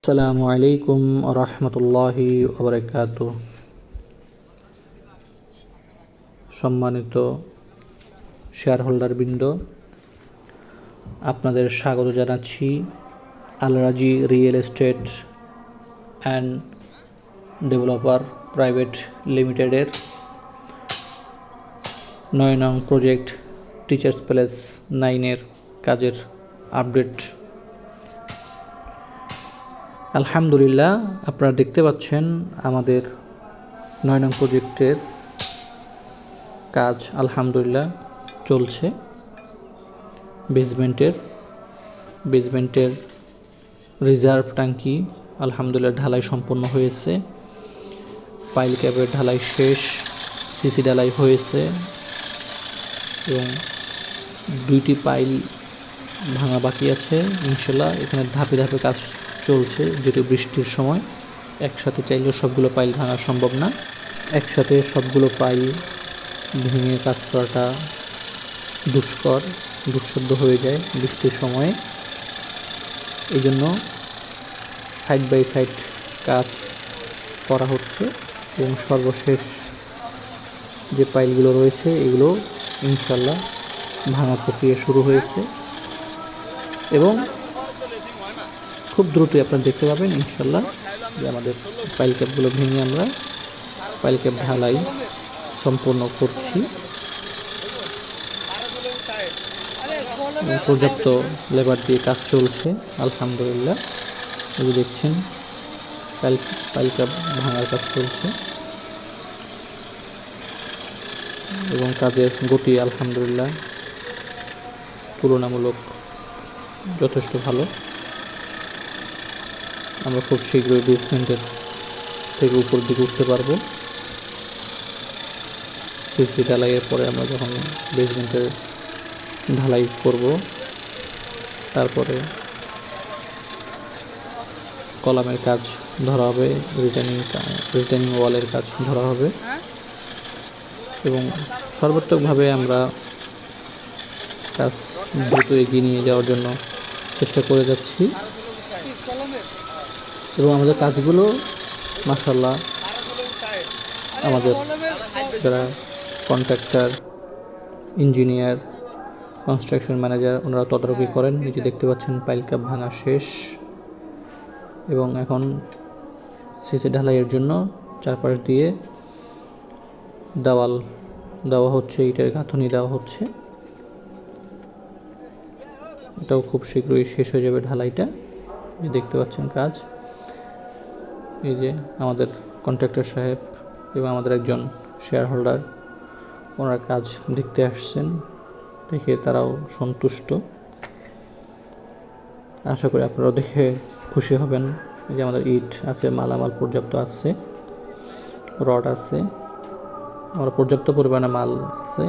আসসালামু আলাইকুম রহমতুল্লাহি ওবরাকাতুহ। সম্মানিত শেয়ার হোল্ডার বৃন্দ, আপনাদের স্বাগত জানাচ্ছি আল রাজি real estate and developer private লিমিটেডের 9 নং প্রজেক্ট টিচার্স প্লেস 9-এর কাজের আপডেট। আলহামদুলিল্লাহ, আপনারা দেখতে পাচ্ছেন আমাদের 9 নং প্রজেক্টের কাজ আলহামদুলিল্লাহ চলছে। বেসমেন্টের রিজার্ভ ট্যাঙ্কি আলহামদুলিল্লাহ ঢালাই সম্পন্ন হয়েছে। পাইল ক্যাবের ঢালাই শেষ, সিসি ঢালাই হয়েছে এবং 2টি পাইল ভাঙা বাকি আছে। ইনশাল্লাহ এখানে ধাপে ধাপে কাজ চলছে, যেহেতু বৃষ্টির সময় একসাথে চাইলেও সবগুলো পাইল ভাঙা সম্ভব না। একসাথে সবগুলো পাইল ভেঙে কাজ করাটা দুঃসাধ্য হয়ে যায় বৃষ্টির সময়ে। এই জন্য সাইড বাই সাইড কাজ করা হচ্ছে এবং সর্বশেষ যে পাইলগুলো রয়েছে এগুলো ইনশাল্লাহ ভাঙা প্রক্রিয়া শুরু হয়েছে এবং খুব দ্রুতই আপনারা দেখতে পাবেন ইনশাল্লাহ যে আমাদের পাইল ক্যাপগুলো ভেঙে আমরা পাইল ক্যাপ ঢালাই সম্পন্ন করছি। পর্যাপ্ত লেবার দিয়ে কাজ চলছে আলহামদুলিল্লাহ। এই যে দেখছেন পাইল ক্যাপ ভাঙার কাজ চলছে এবং কাজের গতি আলহামদুলিল্লাহ তুলনামূলক যথেষ্ট ভালো। আমরা খুব শীঘ্রই বেসমেন্টের থেকে উপর দিকে উঠতে পারবো। সিসি ঢালাইয়ের পরে আমরা যখন বেসমেন্টের ঢালাই করব, তারপরে কলামের কাজ ধরা হবে, রিটেনিং ওয়ালের কাজ ধরা হবে এবং সর্বাত্মকভাবে আমরা কাজ দ্রুত এগিয়ে নিয়ে যাওয়ার জন্য চেষ্টা করে যাচ্ছি এবং আমাদের কাজগুলো মাশাআল্লাহ আমাদের যারা কন্ট্রাক্টর, ইঞ্জিনিয়ার, কনস্ট্রাকশন ম্যানেজার ওনারা তদারকি করেন। নিচে দেখতে পাচ্ছেন পাইল ক্যাপ ভাঙা শেষ এবং এখন সিসি ঢালাইয়ের জন্য চারপাশ দিয়ে দেওয়াল দেওয়া হচ্ছে, ইটের গাঁথনি দেওয়া হচ্ছে। এটাও খুব শীঘ্রই শেষ হয়ে যাবে ঢালাইটা। দেখতে পাচ্ছেন কাজ। এই যে আমাদের কন্ট্রাক্টর সাহেব এবং আমাদের একজন শেয়ার হোল্ডার, ওনারা কাজ দেখতে আসছেন, দেখে তারাও সন্তুষ্ট। আশা করি আপনারাও দেখে খুশি হবেন। এই যে আমাদের ইট আছে, মালামাল পর্যাপ্ত আছে, রড আছে, আমরা পর্যাপ্ত পরিমাণে মাল আছে।